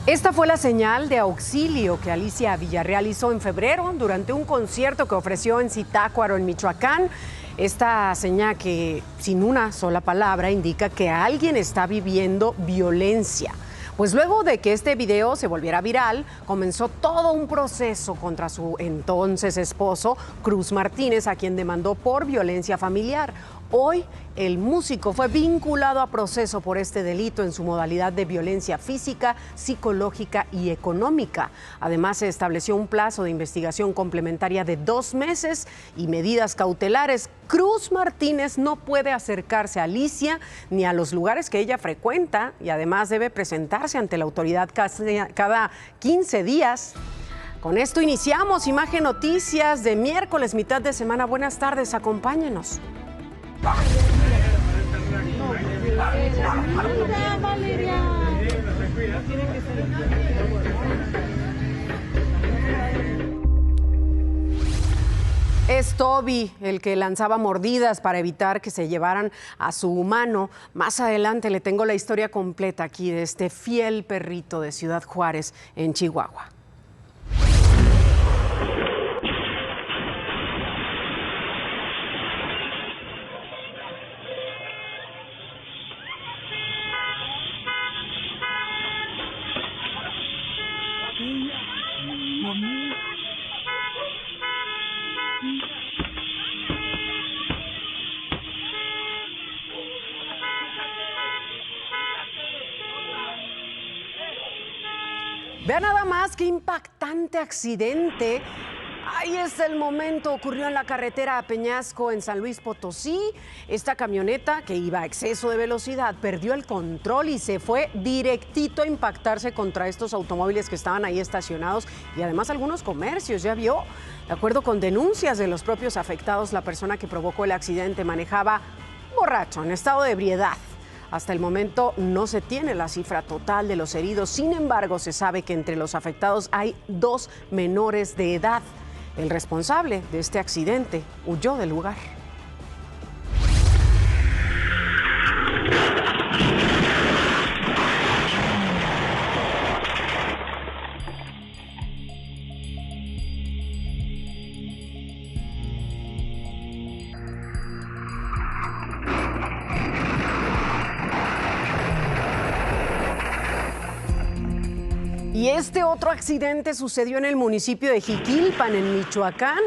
Esta fue la señal de auxilio que Alicia Villarreal hizo en febrero durante un concierto que ofreció en Zitácuaro, en Michoacán. Esta señal que, sin una sola palabra, indica que alguien está viviendo violencia. Pues luego de que este video se volviera viral, comenzó todo un proceso contra su entonces esposo, Cruz Martínez, a quien demandó por violencia familiar. Hoy, el músico fue vinculado a proceso por este delito en su modalidad de violencia física, psicológica y económica. Además, se estableció un plazo de investigación complementaria de 2 meses y medidas cautelares. Cruz Martínez no puede acercarse a Alicia ni a los lugares que ella frecuenta y además debe presentarse ante la autoridad cada 15 días. Con esto iniciamos Imagen Noticias de miércoles, mitad de semana. Buenas tardes, acompáñenos. Es Toby el que lanzaba mordidas para evitar que se llevaran a su humano. Más adelante le tengo la historia completa aquí de este fiel perrito de Ciudad Juárez, en Chihuahua. Vea nada más qué impactante accidente. Ahí está el momento, ocurrió en la carretera a Peñasco, en San Luis Potosí. Esta camioneta que iba a exceso de velocidad perdió el control y se fue directito a impactarse contra estos automóviles que estaban ahí estacionados y además algunos comercios, ya vio. De acuerdo con denuncias de los propios afectados, la persona que provocó el accidente manejaba borracho, en estado de ebriedad. Hasta el momento no se tiene la cifra total de los heridos. Sin embargo, se sabe que entre los afectados hay 2 menores de edad. El responsable de este accidente huyó del lugar. Y este otro accidente sucedió en el municipio de Jiquilpan, en Michoacán.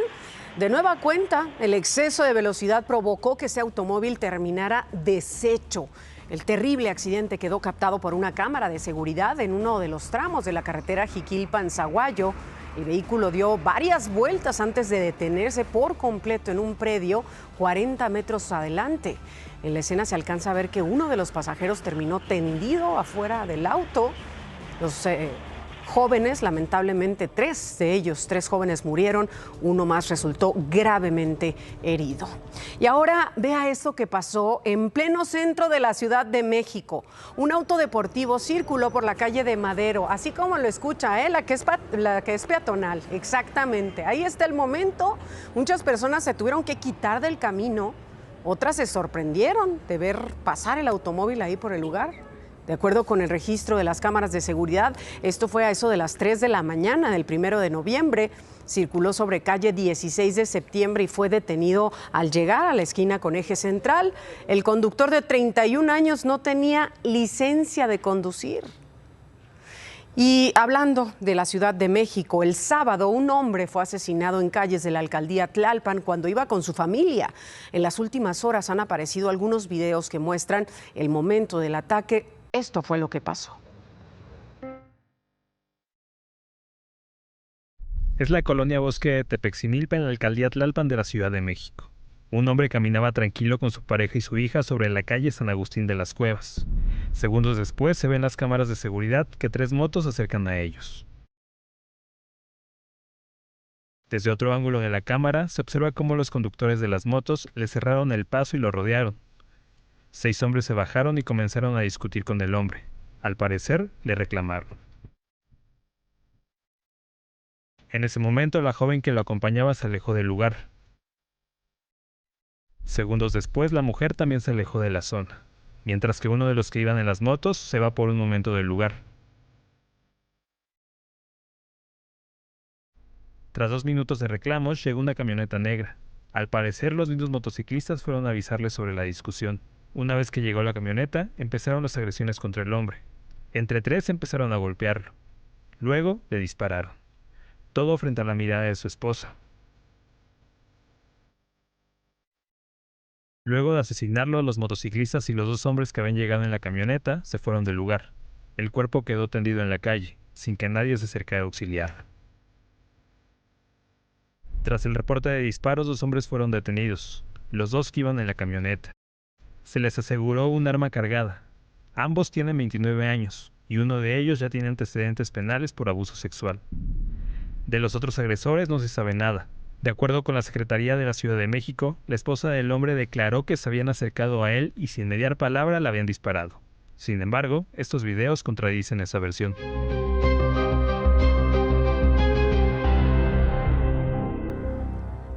De nueva cuenta, el exceso de velocidad provocó que ese automóvil terminara deshecho. El terrible accidente quedó captado por una cámara de seguridad en uno de los tramos de la carretera Jiquilpan-Zaguayo. El vehículo dio varias vueltas antes de detenerse por completo en un predio 40 metros adelante. En la escena se alcanza a ver que uno de los pasajeros terminó tendido afuera del auto. Los jóvenes, lamentablemente 3 de ellos, 3 jóvenes murieron, uno más resultó gravemente herido. Y ahora vea esto que pasó en pleno centro de la Ciudad de México. Un auto deportivo circuló por la calle de Madero, así como lo escucha, la que es peatonal, exactamente. Ahí está el momento. Muchas personas se tuvieron que quitar del camino, otras se sorprendieron de ver pasar el automóvil ahí por el lugar. De acuerdo con el registro de las cámaras de seguridad, esto fue a eso de las 3 de la mañana del 1 de noviembre. Circuló sobre calle 16 de septiembre y fue detenido al llegar a la esquina con eje central. El conductor de 31 años no tenía licencia de conducir. Y hablando de la Ciudad de México, el sábado un hombre fue asesinado en calles de la alcaldía Tlalpan cuando iba con su familia. En las últimas horas han aparecido algunos videos que muestran el momento del ataque. Esto fue lo que pasó. Es la colonia Bosque de Tepeximilpa en la alcaldía Tlalpan de la Ciudad de México. Un hombre caminaba tranquilo con su pareja y su hija sobre la calle San Agustín de las Cuevas. Segundos después se ven las cámaras de seguridad que 3 motos se acercan a ellos. Desde otro ángulo de la cámara se observa cómo los conductores de las motos le cerraron el paso y lo rodearon. 6 hombres se bajaron y comenzaron a discutir con el hombre. Al parecer, le reclamaron. En ese momento, la joven que lo acompañaba se alejó del lugar. Segundos después, la mujer también se alejó de la zona, mientras que uno de los que iban en las motos se va por un momento del lugar. Tras 2 minutos de reclamos, llegó una camioneta negra. Al parecer, los mismos motociclistas fueron a avisarles sobre la discusión. Una vez que llegó la camioneta, empezaron las agresiones contra el hombre. Entre 3 empezaron a golpearlo. Luego le dispararon. Todo frente a la mirada de su esposa. Luego de asesinarlo, los motociclistas y los 2 hombres que habían llegado en la camioneta se fueron del lugar. El cuerpo quedó tendido en la calle, sin que nadie se acercara a auxiliar. Tras el reporte de disparos, 2 hombres fueron detenidos, los 2 que iban en la camioneta. Se les aseguró un arma cargada. Ambos tienen 29 años, y uno de ellos ya tiene antecedentes penales por abuso sexual. De los otros agresores no se sabe nada. De acuerdo con la Secretaría de la Ciudad de México, la esposa del hombre declaró que se habían acercado a él y sin mediar palabra le habían disparado. Sin embargo, estos videos contradicen esa versión.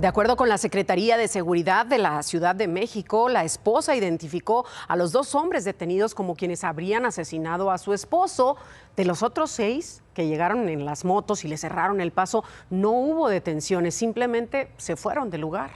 De acuerdo con la Secretaría de Seguridad de la Ciudad de México, la esposa identificó a los 2 hombres detenidos como quienes habrían asesinado a su esposo. De los otros 6 que llegaron en las motos y le cerraron el paso, no hubo detenciones, simplemente se fueron del lugar.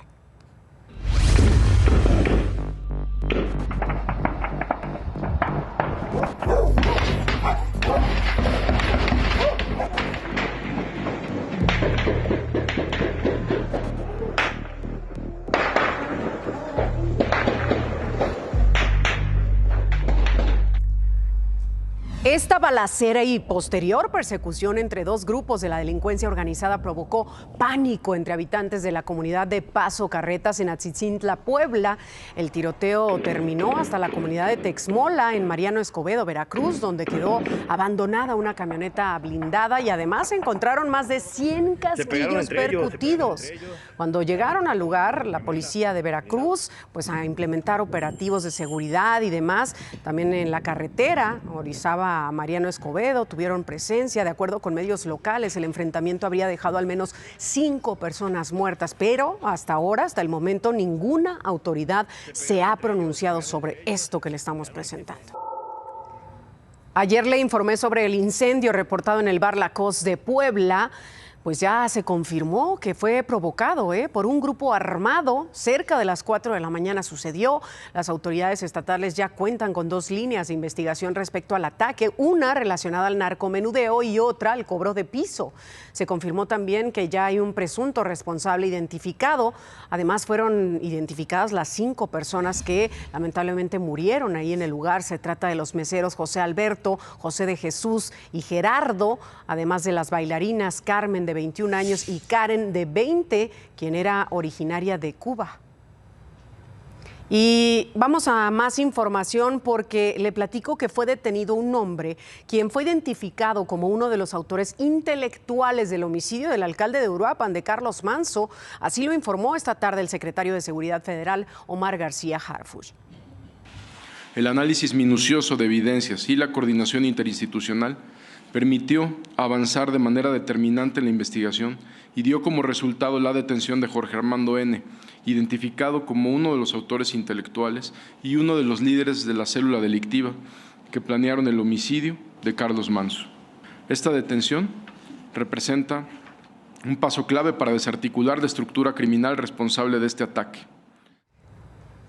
Esta balacera y posterior persecución entre 2 grupos de la delincuencia organizada provocó pánico entre habitantes de la comunidad de Paso Carretas en Atzitzintla, Puebla. El tiroteo terminó hasta la comunidad de Texmola en Mariano Escobedo, Veracruz, donde quedó abandonada una camioneta blindada y además encontraron más de 100 casquillos percutidos. Cuando llegaron al lugar, la policía de Veracruz, pues a implementar operativos de seguridad y demás, también en la carretera Orizaba a Mariano Escobedo tuvieron presencia. De acuerdo con medios locales, el enfrentamiento habría dejado al menos 5 personas muertas, pero hasta ahora, hasta el momento, ninguna autoridad se ha pronunciado sobre esto que le estamos presentando. Ayer le informé sobre el incendio reportado en el bar La Cos de Puebla. Pues ya se confirmó que fue provocado por un grupo armado. Cerca de las 4 de la mañana sucedió. Las autoridades estatales ya cuentan con 2 líneas de investigación respecto al ataque, una relacionada al narcomenudeo y otra al cobro de piso. Se confirmó también que ya hay un presunto responsable identificado. Además, fueron identificadas las 5 personas que lamentablemente murieron ahí en el lugar. Se trata de los meseros José Alberto, José de Jesús y Gerardo, además de las bailarinas Carmen, de 21 años, y Karen, de 20, quien era originaria de Cuba. Y vamos a más información porque le platico que fue detenido un hombre quien fue identificado como uno de los autores intelectuales del homicidio del alcalde de Uruapan, de Carlos Manso. Así lo informó esta tarde el secretario de Seguridad Federal, Omar García Harfuch. El análisis minucioso de evidencias y la coordinación interinstitucional permitió avanzar de manera determinante en la investigación y dio como resultado la detención de Jorge Armando N., identificado como uno de los autores intelectuales y uno de los líderes de la célula delictiva que planearon el homicidio de Carlos Manso. Esta detención representa un paso clave para desarticular la estructura criminal responsable de este ataque.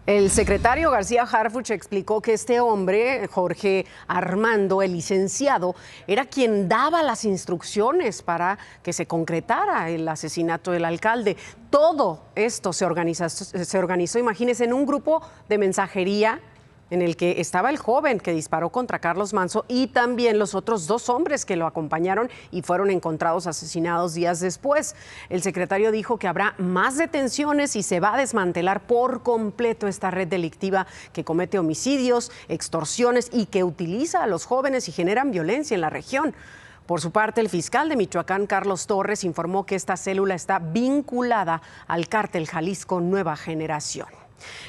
El secretario García Harfuch explicó que este hombre, Jorge Armando, el licenciado, era quien daba las instrucciones para que se concretara el asesinato del alcalde. Todo esto se organizó, imagínense, en un grupo de mensajería en el que estaba el joven que disparó contra Carlos Manso y también los otros 2 hombres que lo acompañaron y fueron encontrados asesinados días después. El secretario dijo que habrá más detenciones y se va a desmantelar por completo esta red delictiva que comete homicidios, extorsiones y que utiliza a los jóvenes y generan violencia en la región. Por su parte, el fiscal de Michoacán, Carlos Torres, informó que esta célula está vinculada al cártel Jalisco Nueva Generación.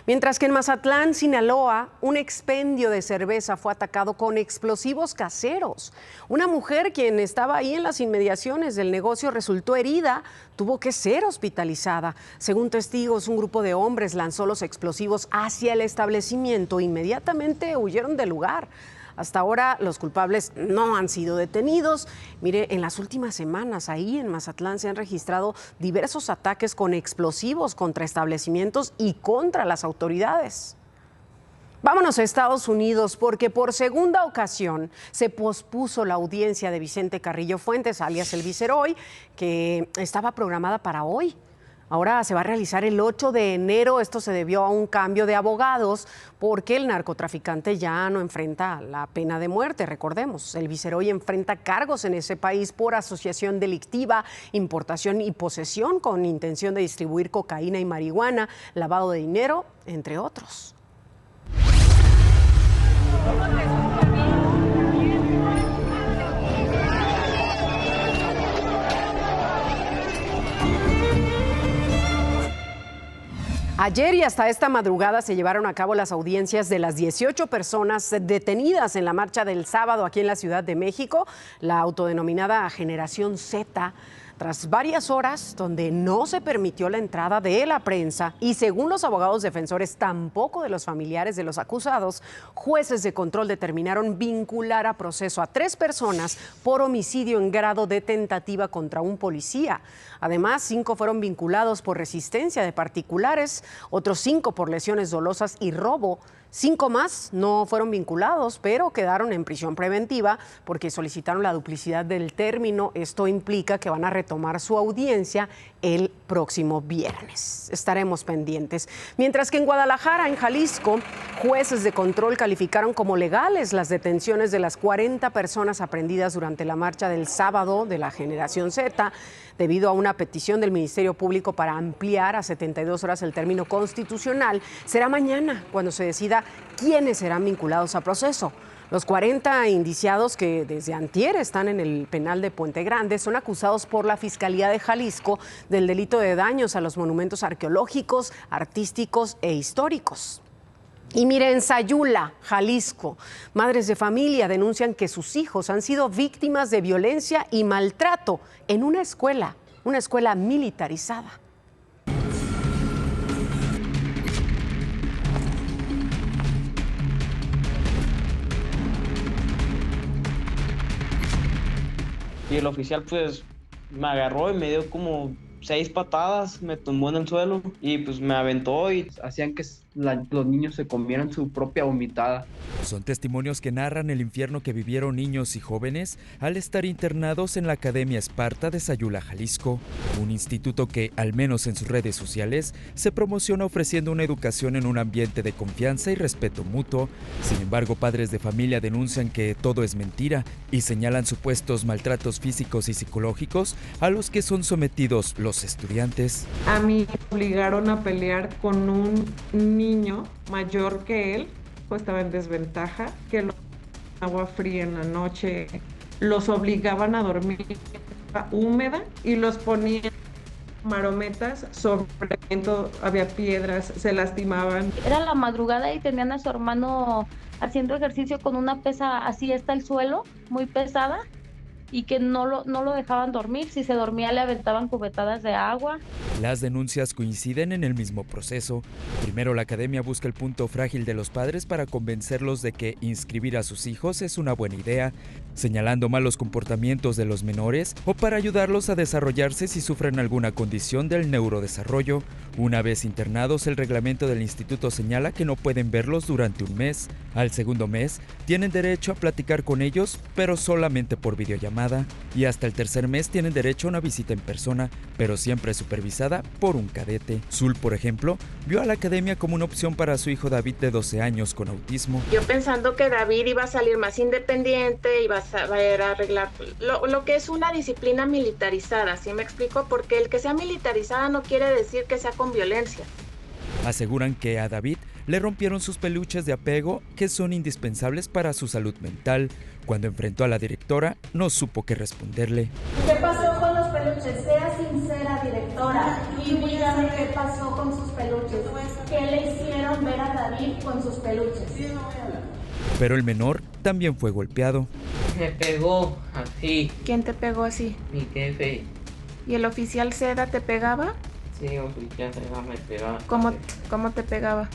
Mientras que en Mazatlán, Sinaloa, un expendio de cerveza fue atacado con explosivos caseros. Una mujer quien estaba ahí en las inmediaciones del negocio resultó herida, tuvo que ser hospitalizada. Según testigos, un grupo de hombres lanzó los explosivos hacia el establecimiento e inmediatamente huyeron del lugar. Hasta ahora los culpables no han sido detenidos. Mire, en las últimas semanas ahí en Mazatlán se han registrado diversos ataques con explosivos contra establecimientos y contra las autoridades. Vámonos a Estados Unidos porque por segunda ocasión se pospuso la audiencia de Vicente Carrillo Fuentes, alias el Viceroy, que estaba programada para hoy. Ahora se va a realizar el 8 de enero. Esto se debió a un cambio de abogados porque el narcotraficante ya no enfrenta la pena de muerte. Recordemos, el Viceroy enfrenta cargos en ese país por asociación delictiva, importación y posesión con intención de distribuir cocaína y marihuana, lavado de dinero, entre otros. Ayer y hasta esta madrugada se llevaron a cabo las audiencias de las 18 personas detenidas en la marcha del sábado aquí en la Ciudad de México, la autodenominada Generación Z. Tras varias horas donde no se permitió la entrada de la prensa y según los abogados defensores tampoco de los familiares de los acusados, jueces de control determinaron vincular a proceso a 3 personas por homicidio en grado de tentativa contra un policía. Además, 5 fueron vinculados por resistencia de particulares, otros 5 por lesiones dolosas y robo. 5 más no fueron vinculados, pero quedaron en prisión preventiva porque solicitaron la duplicidad del término. Esto implica que van a retomar su audiencia el próximo viernes. Estaremos pendientes. Mientras que en Guadalajara, en Jalisco, jueces de control calificaron como legales las detenciones de las 40 personas aprehendidas durante la marcha del sábado de la Generación Z, debido a una petición del Ministerio Público para ampliar a 72 horas el término constitucional. Será mañana cuando se decida quiénes serán vinculados a proceso. Los 40 indiciados que desde antier están en el penal de Puente Grande son acusados por la Fiscalía de Jalisco del delito de daños a los monumentos arqueológicos, artísticos e históricos. Y mire, en Sayula, Jalisco, madres de familia denuncian que sus hijos han sido víctimas de violencia y maltrato en una escuela militarizada. Y el oficial pues me agarró y me dio como 6 patadas, me tumbó en el suelo y pues me aventó y hacían que los niños se comieran su propia vomitada. Son testimonios que narran el infierno que vivieron niños y jóvenes al estar internados en la Academia Esparta de Sayula, Jalisco, un instituto que, al menos en sus redes sociales, se promociona ofreciendo una educación en un ambiente de confianza y respeto mutuo. Sin embargo, padres de familia denuncian que todo es mentira y señalan supuestos maltratos físicos y psicológicos a los que son sometidos los estudiantes. A mí me obligaron a pelear con un niño mayor que él, pues estaba en desventaja, que lo agua fría en la noche, los obligaban a dormir húmeda y los ponían marometas sobre había piedras, se lastimaban. Era la madrugada y tenían a su hermano haciendo ejercicio con una pesa así hasta el suelo, muy pesada, y que no lo dejaban dormir. Si se dormía le aventaban cubetadas de agua. Las denuncias coinciden en el mismo proceso. Primero, la academia busca el punto frágil de los padres para convencerlos de que inscribir a sus hijos es una buena idea, señalando malos comportamientos de los menores o para ayudarlos a desarrollarse si sufren alguna condición del neurodesarrollo. Una vez internados, el reglamento del instituto señala que no pueden verlos durante un mes. Al segundo mes, tienen derecho a platicar con ellos, pero solamente por videollamada. Y hasta el tercer mes tienen derecho a una visita en persona, pero siempre supervisada por un cadete. Zul, por ejemplo, vio a la academia como una opción para su hijo David de 12 años con autismo. Yo pensando que David iba a salir más independiente, iba a saber arreglar lo que es una disciplina militarizada, ¿sí me explico? Porque el que sea militarizada no quiere decir que sea con violencia. Aseguran que a David le rompieron sus peluches de apego que son indispensables para su salud mental. Cuando enfrentó a la directora, no supo qué responderle. ¿Qué pasó con los peluches? Sea sincera, directora, y dígame qué pasó con sus peluches. ¿Qué le hicieron ver a David con sus peluches? Pero el menor también fue golpeado. Me pegó así. ¿Quién te pegó así? Mi jefe. ¿Y el oficial Seda te pegaba? Sí, oficial Seda me pegaba. ¿Cómo te pegaba?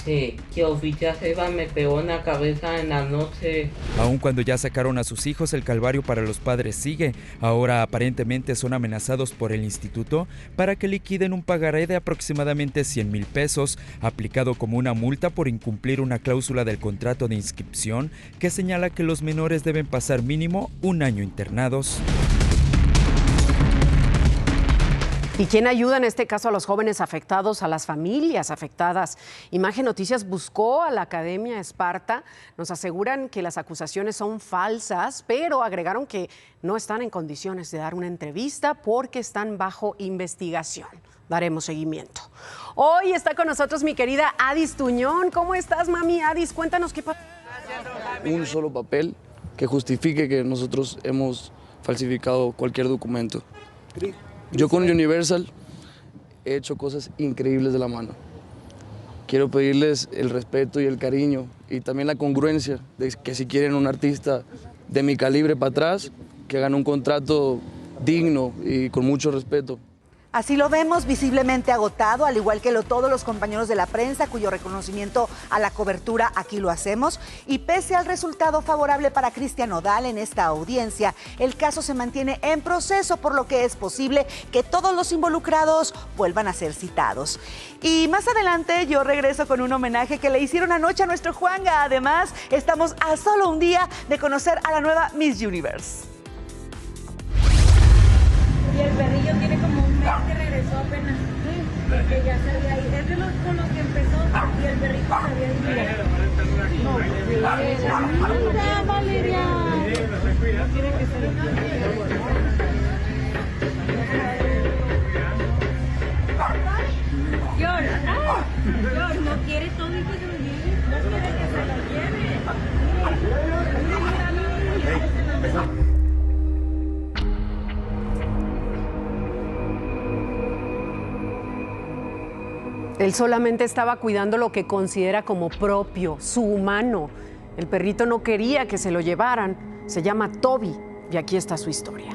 que oficial Seba me pegó en la cabeza en la noche. Aun cuando ya sacaron a sus hijos, el calvario para los padres sigue. Ahora aparentemente son amenazados por el instituto para que liquiden un pagaré de aproximadamente 100,000 pesos, aplicado como una multa por incumplir una cláusula del contrato de inscripción que señala que los menores deben pasar mínimo 1 año internados. ¿Y quién ayuda en este caso a los jóvenes afectados, a las familias afectadas? Imagen Noticias buscó a la Academia Esparta. Nos aseguran que las acusaciones son falsas, pero agregaron que no están en condiciones de dar una entrevista porque están bajo investigación. Daremos seguimiento. Hoy está con nosotros mi querida Adis Tuñón. ¿Cómo estás, mami? Adis, cuéntanos qué pasa. Un solo papel que justifique que nosotros hemos falsificado cualquier documento. Yo con Universal he hecho cosas increíbles de la mano. Quiero pedirles el respeto y el cariño y también la congruencia de que si quieren un artista de mi calibre para atrás, que hagan un contrato digno y con mucho respeto. Así lo vemos, visiblemente agotado, al igual que todos los compañeros de la prensa, cuyo reconocimiento a la cobertura aquí lo hacemos. Y pese al resultado favorable para Cristian Nodal en esta audiencia, el caso se mantiene en proceso, por lo que es posible que todos los involucrados vuelvan a ser citados. Y más adelante yo regreso con un homenaje que le hicieron anoche a nuestro Juanga. Además, estamos a solo un día de conocer a la nueva Miss Universe. Y el perrillo tiene como un mes que regresó apenas. Que ya se había ido. Es de los con los que empezó y el perrito se había ido. No, mira, Valeria. Tiene que ser George, no quiere todo y que se lo lleve. No quiere que se lo lleve. Mira. Él solamente estaba cuidando lo que considera como propio, su humano. El perrito no quería que se lo llevaran. Se llama Toby y aquí está su historia.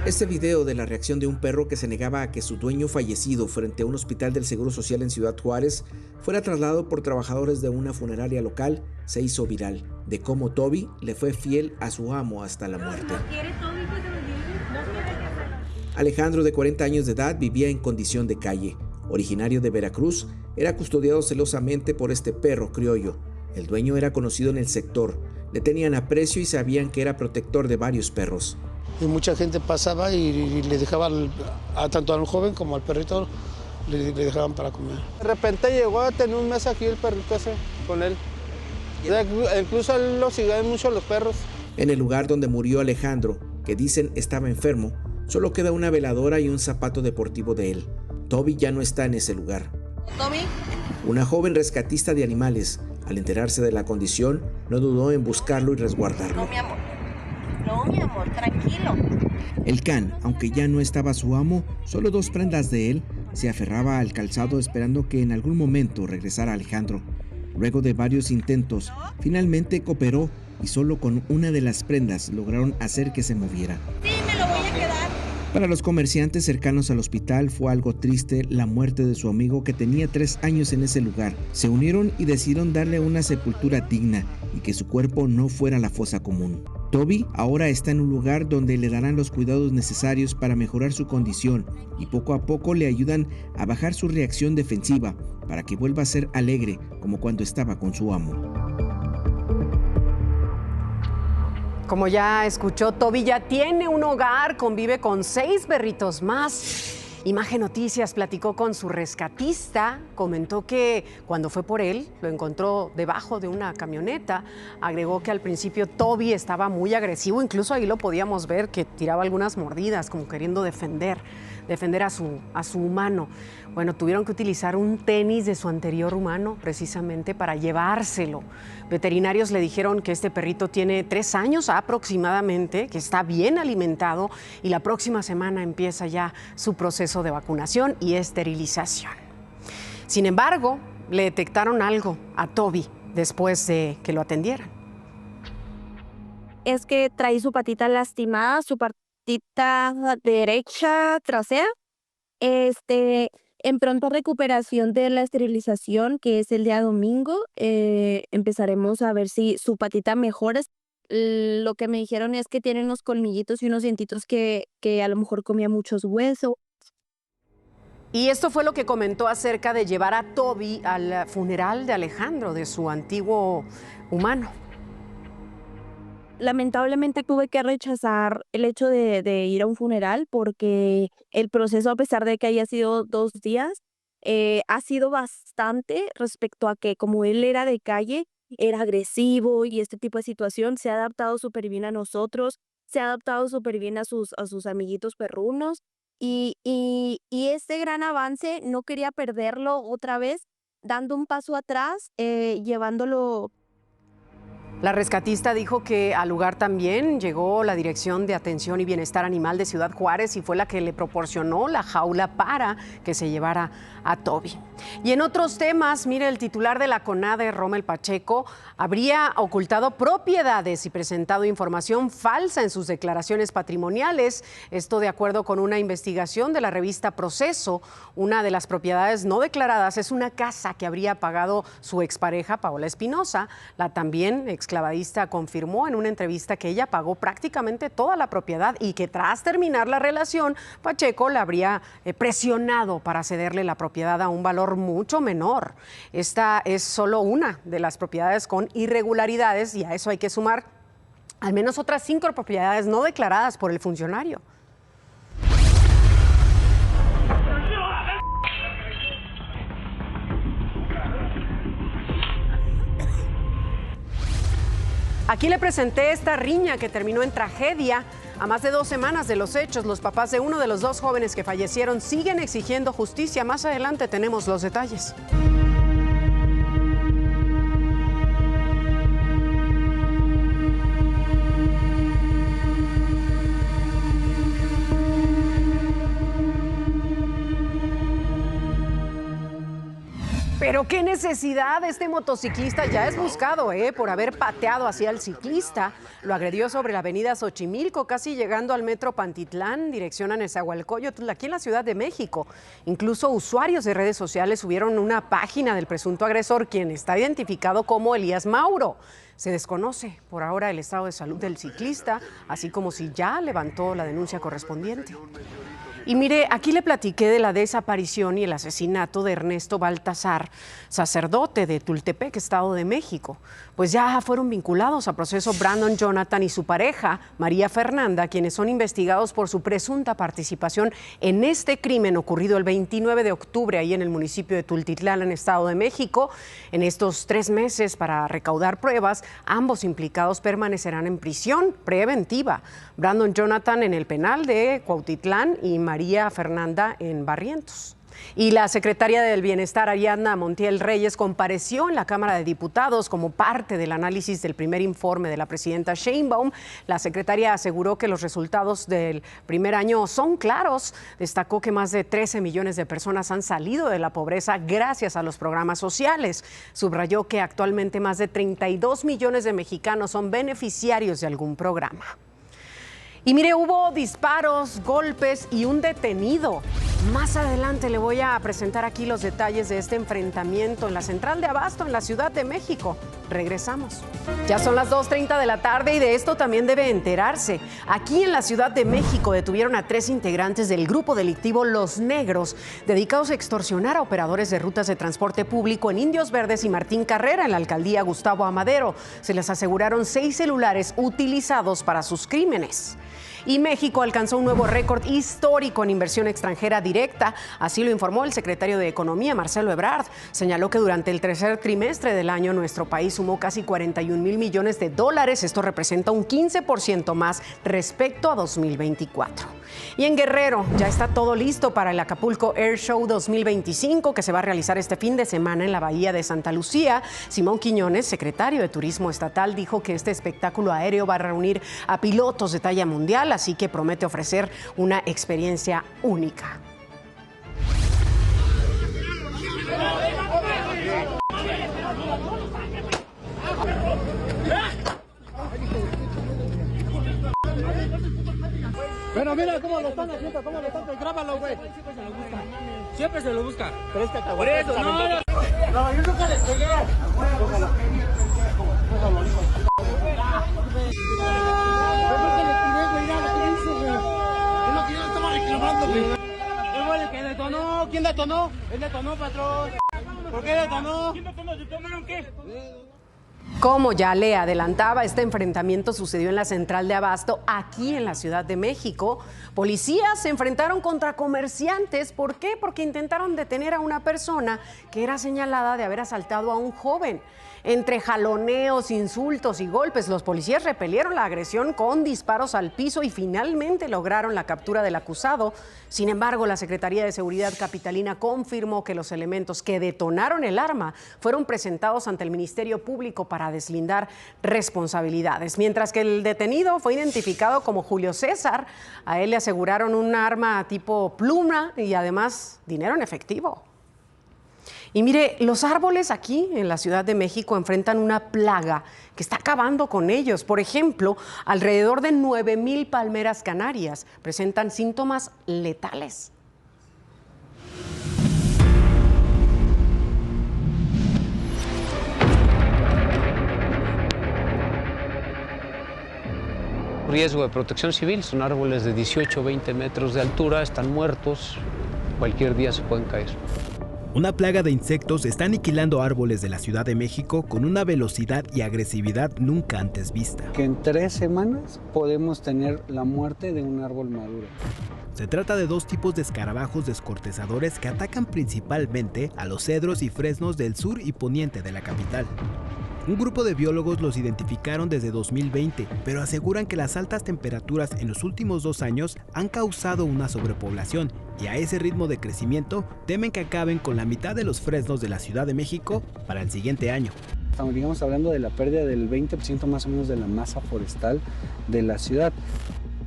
Este video de la reacción de un perro que se negaba a que su dueño fallecido frente a un hospital del Seguro Social en Ciudad Juárez fuera trasladado por trabajadores de una funeraria local se hizo viral, de cómo Toby le fue fiel a su amo hasta la muerte. Alejandro, de 40 años de edad, vivía en condición de calle. Originario de Veracruz, era custodiado celosamente por este perro criollo. El dueño era conocido en el sector, le tenían aprecio y sabían que era protector de varios perros. Y mucha gente pasaba y le dejaban, tanto al joven como al perrito, le dejaban para comer. De repente llegó a tener un mes aquí el perrito ese con él. Incluso él lo siguen mucho los perros. En el lugar donde murió Alejandro, que dicen estaba enfermo, solo queda una veladora y un zapato deportivo de él. Toby ya no está en ese lugar. ¿Toby? Una joven rescatista de animales, al enterarse de la condición, no dudó en buscarlo y resguardarlo. No, mi amor. No, mi amor, tranquilo. El can, aunque ya no estaba su amo, solo 2 prendas de él, se aferraba al calzado esperando que en algún momento regresara Alejandro. Luego de varios intentos, finalmente cooperó y solo con una de las prendas lograron hacer que se moviera. Sí, me lo voy a quedar. Para los comerciantes cercanos al hospital fue algo triste la muerte de su amigo que tenía 3 años en ese lugar. Se unieron y decidieron darle una sepultura digna y que su cuerpo no fuera la fosa común. Toby ahora está en un lugar donde le darán los cuidados necesarios para mejorar su condición y poco a poco le ayudan a bajar su reacción defensiva para que vuelva a ser alegre como cuando estaba con su amo. Como ya escuchó, Toby ya tiene un hogar, convive con 6 perritos más. Imagen Noticias platicó con su rescatista, comentó que cuando fue por él lo encontró debajo de una camioneta. Agregó que al principio Toby estaba muy agresivo, incluso ahí lo podíamos ver que tiraba algunas mordidas como queriendo defender a su humano. Bueno, tuvieron que utilizar un tenis de su anterior humano precisamente para llevárselo. Veterinarios le dijeron que este perrito tiene 3 años aproximadamente, que está bien alimentado y la próxima semana empieza ya su proceso de vacunación y esterilización. Sin embargo, le detectaron algo a Toby después de que lo atendieran. Es que trae su patita lastimada, su patita derecha trasera. En pronta recuperación de la esterilización, que es el día domingo, empezaremos a ver si su patita mejora. Lo que me dijeron es que tiene unos colmillitos y unos dientitos que a lo mejor comía muchos huesos. Y esto fue lo que comentó acerca de llevar a Toby al funeral de Alejandro, de su antiguo humano. Lamentablemente tuve que rechazar el hecho de ir a un funeral porque el proceso, a pesar de que haya sido 2 días, ha sido bastante respecto a que como él era de calle, era agresivo y este tipo de situación, se ha adaptado súper bien a nosotros, se ha adaptado súper bien a sus amiguitos perrunos y este gran avance no quería perderlo otra vez, dando un paso atrás, llevándolo. La rescatista dijo que al lugar también llegó la Dirección de Atención y Bienestar Animal de Ciudad Juárez y fue la que le proporcionó la jaula para que se llevara a Toby. Y en otros temas, mire, el titular de la CONADE, Rommel Pacheco, habría ocultado propiedades y presentado información falsa en sus declaraciones patrimoniales. Esto de acuerdo con una investigación de la revista Proceso. Una de las propiedades no declaradas es una casa que habría pagado su expareja, Paola Espinosa. La también exclavadista confirmó en una entrevista que ella pagó prácticamente toda la propiedad y que tras terminar la relación, Pacheco la habría presionado para cederle la propiedad a un valor mucho menor. Esta es solo una de las propiedades con irregularidades y a eso hay que sumar al menos otras 5 propiedades no declaradas por el funcionario. Aquí le presenté esta riña que terminó en tragedia. A más de 2 semanas de los hechos, los papás de uno de los 2 jóvenes que fallecieron siguen exigiendo justicia. Más adelante tenemos los detalles. Pero qué necesidad, este motociclista ya es buscado por haber pateado hacia el ciclista. Lo agredió sobre la avenida Xochimilco, casi llegando al metro Pantitlán, dirección a Nezahualcóyotl, aquí en la Ciudad de México. Incluso usuarios de redes sociales subieron una página del presunto agresor, quien está identificado como Elías Mauro. Se desconoce por ahora el estado de salud del ciclista, así como si ya levantó la denuncia correspondiente. Y mire, aquí le platiqué de la desaparición y el asesinato de Ernesto Baltasar, sacerdote de Tultepec, Estado de México. Pues ya fueron vinculados a proceso Brandon Jonathan y su pareja, María Fernanda, quienes son investigados por su presunta participación en este crimen ocurrido el 29 de octubre ahí en el municipio de Tultitlán, en Estado de México. En estos 3 meses para recaudar pruebas, ambos implicados permanecerán en prisión preventiva. Brandon Jonathan en el penal de Cuautitlán y María Fernanda en Barrientos. Y la secretaria del Bienestar, Ariadna Montiel Reyes, compareció en la Cámara de Diputados como parte del análisis del primer informe de la presidenta Sheinbaum. La secretaria aseguró que los resultados del primer año son claros. Destacó que más de 13 millones de personas han salido de la pobreza gracias a los programas sociales. Subrayó que actualmente más de 32 millones de mexicanos son beneficiarios de algún programa. Y mire, hubo disparos, golpes y un detenido. Más adelante le voy a presentar aquí los detalles de este enfrentamiento en la central de Abasto, en la Ciudad de México. Regresamos. Ya son las 2:30 de la tarde y de esto también debe enterarse. Aquí en la Ciudad de México detuvieron a 3 integrantes del grupo delictivo Los Negros, dedicados a extorsionar a operadores de rutas de transporte público en Indios Verdes y Martín Carrera, en la alcaldía Gustavo Amadero. Se les aseguraron 6 celulares utilizados para sus crímenes. Y México alcanzó un nuevo récord histórico en inversión extranjera directa. Así lo informó el secretario de Economía, Marcelo Ebrard. Señaló que durante el tercer trimestre del año nuestro país sumó casi 41,000 millones de dólares. Esto representa un 15% más respecto a 2024. Y en Guerrero ya está todo listo para el Acapulco Air Show 2025 que se va a realizar este fin de semana en la Bahía de Santa Lucía. Simón Quiñones, secretario de Turismo Estatal, dijo que este espectáculo aéreo va a reunir a pilotos de talla mundial, así que promete ofrecer una experiencia única. Pero mira cómo lo están haciendo, grábalo, güey. Siempre se lo busca. Pero es que por eso, no, yo nunca les pegué. ¿Quién detonó? Él detonó, patrón. ¿Por qué detonó? ¿Quién detonó? ¿Detonaron qué? Como ya le adelantaba, este enfrentamiento sucedió en la central de abasto aquí en la Ciudad de México. Policías se enfrentaron contra comerciantes. ¿Por qué? Porque intentaron detener a una persona que era señalada de haber asaltado a un joven. Entre jaloneos, insultos y golpes, los policías repelieron la agresión con disparos al piso y finalmente lograron la captura del acusado. Sin embargo, la Secretaría de Seguridad capitalina confirmó que los elementos que detonaron el arma fueron presentados ante el Ministerio Público para deslindar responsabilidades. Mientras que el detenido fue identificado como Julio César, a él le aseguraron un arma tipo pluma y además dinero en efectivo. Y mire, los árboles aquí en la Ciudad de México enfrentan una plaga que está acabando con ellos. Por ejemplo, alrededor de 9,000 palmeras canarias presentan síntomas letales. Riesgo de protección civil, son árboles de 18 o 20 metros de altura, están muertos, cualquier día se pueden caer. Una plaga de insectos está aniquilando árboles de la Ciudad de México con una velocidad y agresividad nunca antes vista. Que en 3 semanas podemos tener la muerte de un árbol maduro. Se trata de 2 tipos de escarabajos descortezadores que atacan principalmente a los cedros y fresnos del sur y poniente de la capital. Un grupo de biólogos los identificaron desde 2020, pero aseguran que las altas temperaturas en los últimos 2 años han causado una sobrepoblación y a ese ritmo de crecimiento temen que acaben con la mitad de los fresnos de la Ciudad de México para el siguiente año. Estamos hablando de la pérdida del 20% más o menos de la masa forestal de la ciudad.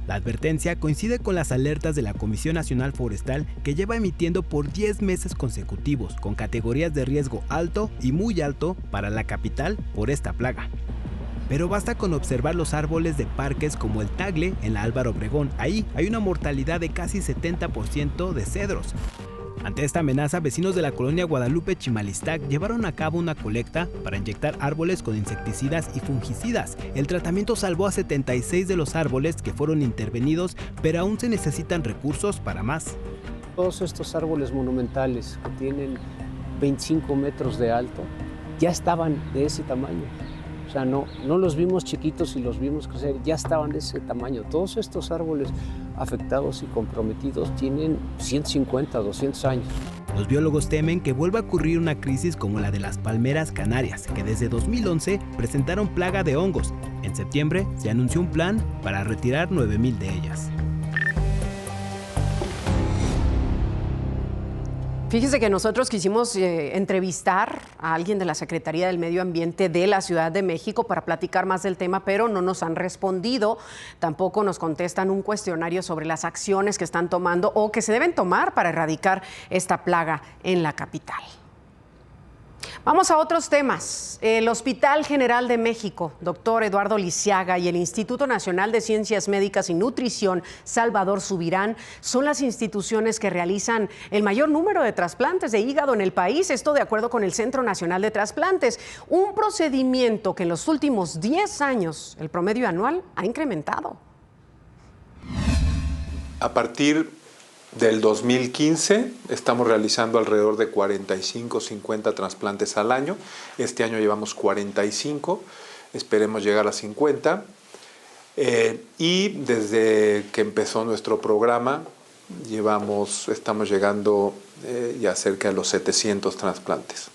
La advertencia coincide con las alertas de la Comisión Nacional Forestal que lleva emitiendo por 10 meses consecutivos con categorías de riesgo alto y muy alto para la capital por esta plaga. Pero basta con observar los árboles de parques como el Tagle en la Álvaro Obregón. Ahí hay una mortalidad de casi 70% de cedros. Ante esta amenaza, vecinos de la colonia Guadalupe Chimalistac llevaron a cabo una colecta para inyectar árboles con insecticidas y fungicidas. El tratamiento salvó a 76 de los árboles que fueron intervenidos, pero aún se necesitan recursos para más. Todos estos árboles monumentales que tienen 25 metros de alto ya estaban de ese tamaño. O sea, no los vimos chiquitos y los vimos crecer, ya estaban de ese tamaño. Todos estos árboles afectados y comprometidos tienen 150, 200 años. Los biólogos temen que vuelva a ocurrir una crisis como la de las palmeras canarias, que desde 2011 presentaron plaga de hongos. En septiembre se anunció un plan para retirar 9,000 de ellas. Fíjese que nosotros quisimos entrevistar a alguien de la Secretaría del Medio Ambiente de la Ciudad de México para platicar más del tema, pero no nos han respondido. Tampoco nos contestan un cuestionario sobre las acciones que están tomando o que se deben tomar para erradicar esta plaga en la capital. Vamos a otros temas. El Hospital General de México, Dr. Eduardo Lisiaga, y el Instituto Nacional de Ciencias Médicas y Nutrición, Salvador Subirán, son las instituciones que realizan el mayor número de trasplantes de hígado en el país, esto de acuerdo con el Centro Nacional de Trasplantes, un procedimiento que en los últimos 10 años el promedio anual ha incrementado. A partir del 2015 estamos realizando alrededor de 45 o 50 trasplantes al año. Este año llevamos 45, esperemos llegar a 50. Y desde que empezó nuestro programa estamos llegando ya cerca de los 700 trasplantes.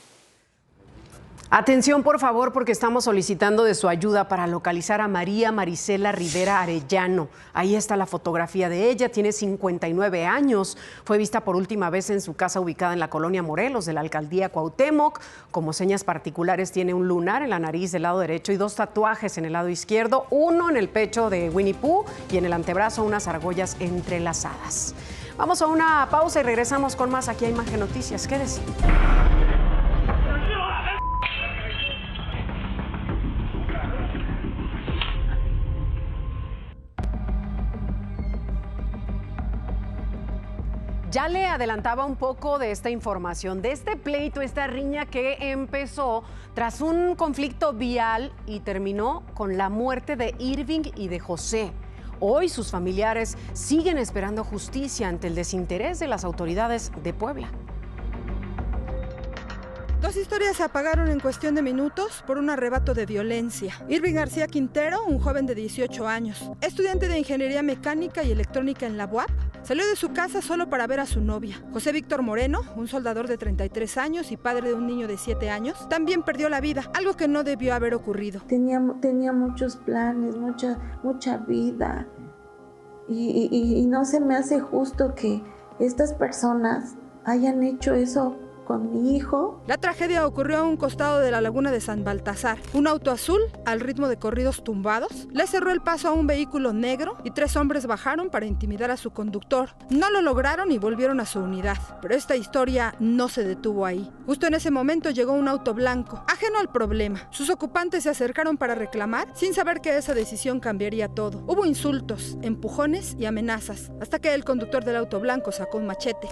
Atención, por favor, porque estamos solicitando de su ayuda para localizar a María Marisela Rivera Arellano. Ahí está la fotografía de ella, tiene 59 años. Fue vista por última vez en su casa ubicada en la colonia Morelos de la alcaldía Cuauhtémoc. Como señas particulares tiene un lunar en la nariz del lado derecho y 2 tatuajes en el lado izquierdo, uno en el pecho de Winnie Pooh y en el antebrazo unas argollas entrelazadas. Vamos a una pausa y regresamos con más aquí a Imagen Noticias. Quédese. Ya le adelantaba un poco de esta información, de este pleito, esta riña que empezó tras un conflicto vial y terminó con la muerte de Irving y de José. Hoy sus familiares siguen esperando justicia ante el desinterés de las autoridades de Puebla. Dos historias se apagaron en cuestión de minutos por un arrebato de violencia. Irving García Quintero, un joven de 18 años, estudiante de Ingeniería Mecánica y Electrónica en la UAP, salió de su casa solo para ver a su novia. José Víctor Moreno, un soldador de 33 años y padre de un niño de 7 años, también perdió la vida, algo que no debió haber ocurrido. Tenía muchos planes, mucha vida, y no se me hace justo que estas personas hayan hecho eso con mi hijo. La tragedia ocurrió a un costado de la laguna de San Baltasar. Un auto azul, al ritmo de corridos tumbados, le cerró el paso a un vehículo negro y 3 hombres bajaron para intimidar a su conductor. No lo lograron y volvieron a su unidad. Pero esta historia no se detuvo ahí. Justo en ese momento llegó un auto blanco, ajeno al problema. Sus ocupantes se acercaron para reclamar, sin saber que esa decisión cambiaría todo. Hubo insultos, empujones y amenazas, hasta que el conductor del auto blanco sacó un machete.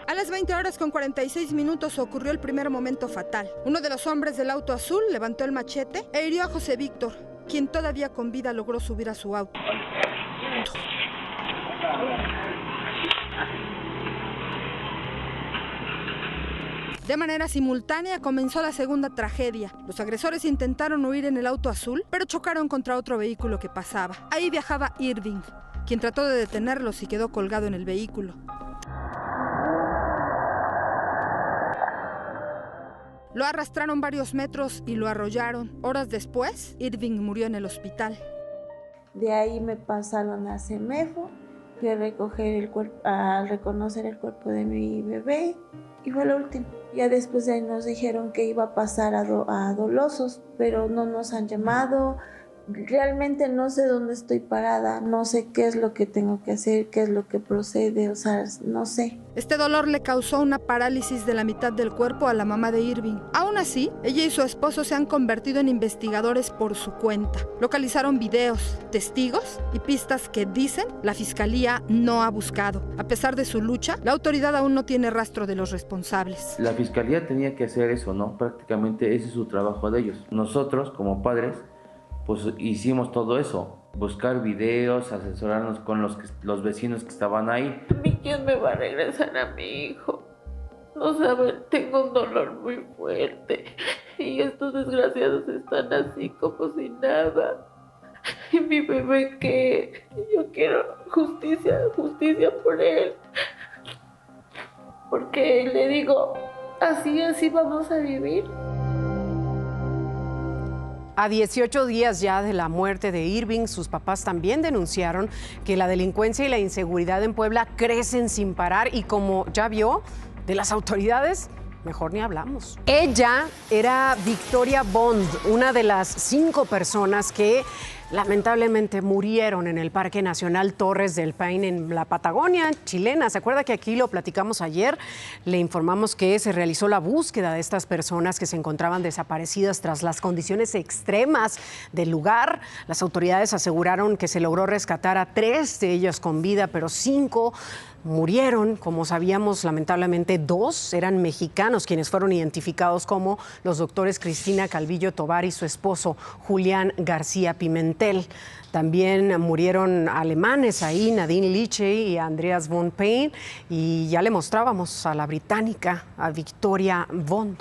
A las 20:46 ocurrió el primer momento fatal. Uno de los hombres del auto azul levantó el machete e hirió a José Víctor, quien todavía con vida logró subir a su auto. De manera simultánea comenzó la segunda tragedia. Los agresores intentaron huir en el auto azul, pero chocaron contra otro vehículo que pasaba. Ahí viajaba Irving, quien trató de detenerlos y quedó colgado en el vehículo. Lo arrastraron varios metros y lo arrollaron. Horas después, Irving murió en el hospital. De ahí me pasaron a CEMEFO, fui a recoger el cuerpo, a reconocer el cuerpo de mi bebé, y fue lo último. Ya después de ahí nos dijeron que iba a pasar a Dolosos, pero no nos han llamado. Realmente no sé dónde estoy parada, no sé qué es lo que tengo que hacer, qué es lo que procede, o sea, no sé. Este dolor le causó una parálisis de la mitad del cuerpo a la mamá de Irving. Aún así, ella y su esposo se han convertido en investigadores por su cuenta. Localizaron videos, testigos y pistas que dicen la fiscalía no ha buscado. A pesar de su lucha, la autoridad aún no tiene rastro de los responsables. La fiscalía tenía que hacer eso, ¿no? Prácticamente ese es su trabajo de ellos. Nosotros, como padres, pues hicimos todo eso, buscar videos, asesorarnos con los vecinos que estaban ahí. ¿A mí quién me va a regresar a mi hijo? No saben, tengo un dolor muy fuerte y estos desgraciados están así como si nada. Y mi bebé, ¿qué? Yo quiero justicia por él. Porque le digo, así vamos a vivir. A 18 días ya de la muerte de Irving, sus papás también denunciaron que la delincuencia y la inseguridad en Puebla crecen sin parar y, como ya vio, de las autoridades mejor ni hablamos. Ella era Victoria Bond, una de las 5 personas que lamentablemente murieron en el Parque Nacional Torres del Paine en la Patagonia chilena. ¿Se acuerda que aquí lo platicamos ayer? Le informamos que se realizó la búsqueda de estas personas que se encontraban desaparecidas tras las condiciones extremas del lugar. Las autoridades aseguraron que se logró rescatar a 3 de ellas con vida, pero 5 murieron. Como sabíamos, lamentablemente 2 eran mexicanos, quienes fueron identificados como los doctores Cristina Calvillo Tovar y su esposo Julián García Pimentel. También murieron alemanes ahí, Nadine Liche y Andreas von Paine, y ya le mostrábamos a la británica, a Victoria Bond.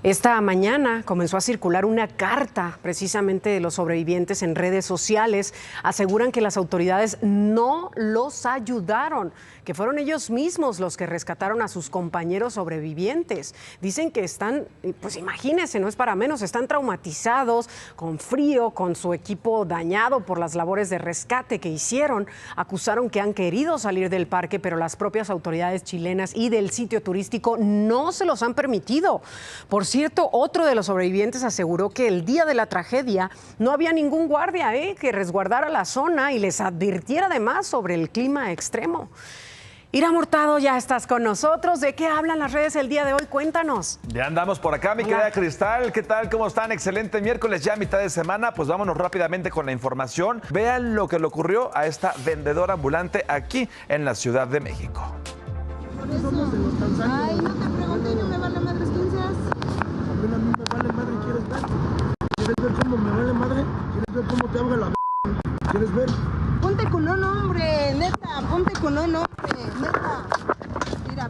Esta mañana comenzó a circular una carta precisamente de los sobrevivientes en redes sociales. Aseguran que las autoridades no los ayudaron, que fueron ellos mismos los que rescataron a sus compañeros sobrevivientes. Dicen que están, pues imagínense, no es para menos, están traumatizados, con frío, con su equipo dañado por las labores de rescate que hicieron. Acusaron que han querido salir del parque, pero las propias autoridades chilenas y del sitio turístico no se los han permitido. Por cierto, otro de los sobrevivientes aseguró que el día de la tragedia no había ningún guardia que resguardara la zona y les advirtiera además sobre el clima extremo. Ira Hurtado, ya estás con nosotros. ¿De qué hablan las redes el día de hoy? Cuéntanos. Ya andamos por acá, mi querida Cristal. ¿Qué tal? ¿Cómo están? Excelente miércoles, ya mitad de semana. Pues vámonos rápidamente con la información. Vean lo que le ocurrió a esta vendedora ambulante aquí en la Ciudad de México. Somos de los Tanzania. Ay, no te pregunté, no me vale madres, ¿quién seas? También a mí me vale madre, ¿quieres ver? ¿Quieres ver cómo me vale madre? ¿Quieres ver cómo te ahoga la ¿Quieres ver? Ponte con un hombre, neta, ponte con un hombre, neta. Mira.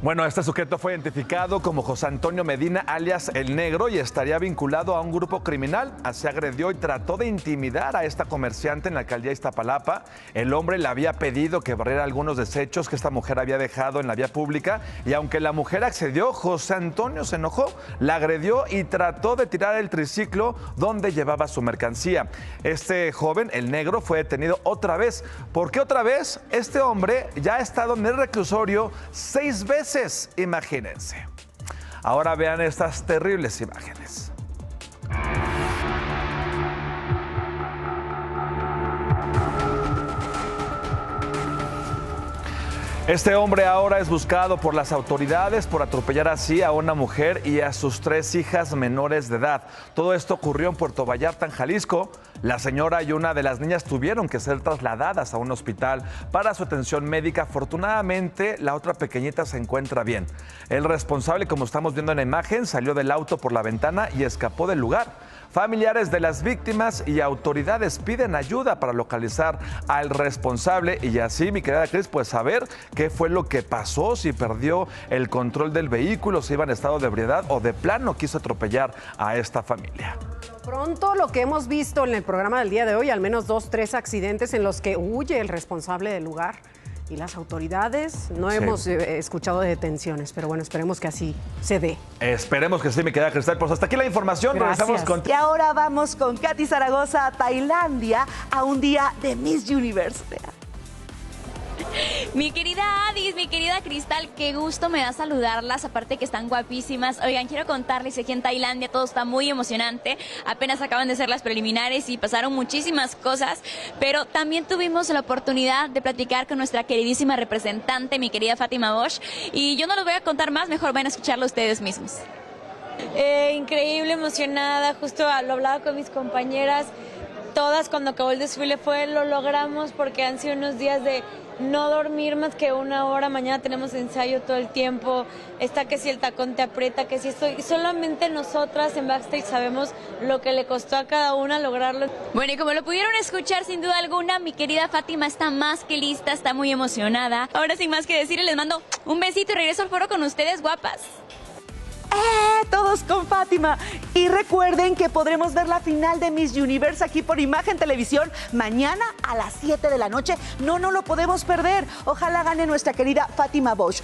Bueno, este sujeto fue identificado como José Antonio Medina, alias El Negro, y estaría vinculado a un grupo criminal. Así agredió y trató de intimidar a esta comerciante en la alcaldía Iztapalapa. El hombre le había pedido que barriera algunos desechos que esta mujer había dejado en la vía pública, y aunque la mujer accedió, José Antonio se enojó, la agredió y trató de tirar el triciclo donde llevaba su mercancía. Este joven, El Negro, fue detenido otra vez. ¿Por qué otra vez? Este hombre ya ha estado en el reclusorio 6 veces. Imagínense. Ahora vean estas terribles imágenes. Este hombre ahora es buscado por las autoridades por atropellar así a una mujer y a sus 3 hijas menores de edad. Todo esto ocurrió en Puerto Vallarta, en Jalisco. La señora y una de las niñas tuvieron que ser trasladadas a un hospital para su atención médica. Afortunadamente, la otra pequeñita se encuentra bien. El responsable, como estamos viendo en la imagen, salió del auto por la ventana y escapó del lugar. Familiares de las víctimas y autoridades piden ayuda para localizar al responsable y así, mi querida Cris, pues saber qué fue lo que pasó, si perdió el control del vehículo, si iba en estado de ebriedad o de plano quiso atropellar a esta familia. Pronto lo que hemos visto en el programa del día de hoy, al menos 2, 3 accidentes en los que huye el responsable del lugar. Y las autoridades no hemos escuchado de detenciones, pero bueno, esperemos que así se dé. Esperemos que sí, mi querida Cristal. Pues hasta aquí la información. Regresamos con... Y ahora vamos con Katy Zaragoza a Tailandia a un día de Miss Universe. Mi querida Adis, mi querida Cristal, qué gusto me da saludarlas, aparte que están guapísimas. Oigan, quiero contarles que aquí en Tailandia todo está muy emocionante. Apenas acaban de ser las preliminares y pasaron muchísimas cosas, pero también tuvimos la oportunidad de platicar con nuestra queridísima representante, mi querida Fátima Bosch, y yo no los voy a contar más, mejor van a escucharlo ustedes mismos. Increíble, emocionada, justo lo hablaba con mis compañeras, todas cuando acabó el desfile lo logramos porque han sido unos días de no dormir más que 1 hora, mañana tenemos ensayo todo el tiempo, está que si el tacón te aprieta, que si esto, y solamente nosotras en backstage sabemos lo que le costó a cada una lograrlo. Bueno, y como lo pudieron escuchar, sin duda alguna, mi querida Fátima está más que lista, está muy emocionada. Ahora sin más que decir, les mando un besito y regreso al foro con ustedes, guapas. Todos con Fátima. Y recuerden que podremos ver la final de Miss Universe aquí por Imagen Televisión mañana a las 7 de la noche. No lo podemos perder. Ojalá gane nuestra querida Fátima Bosch.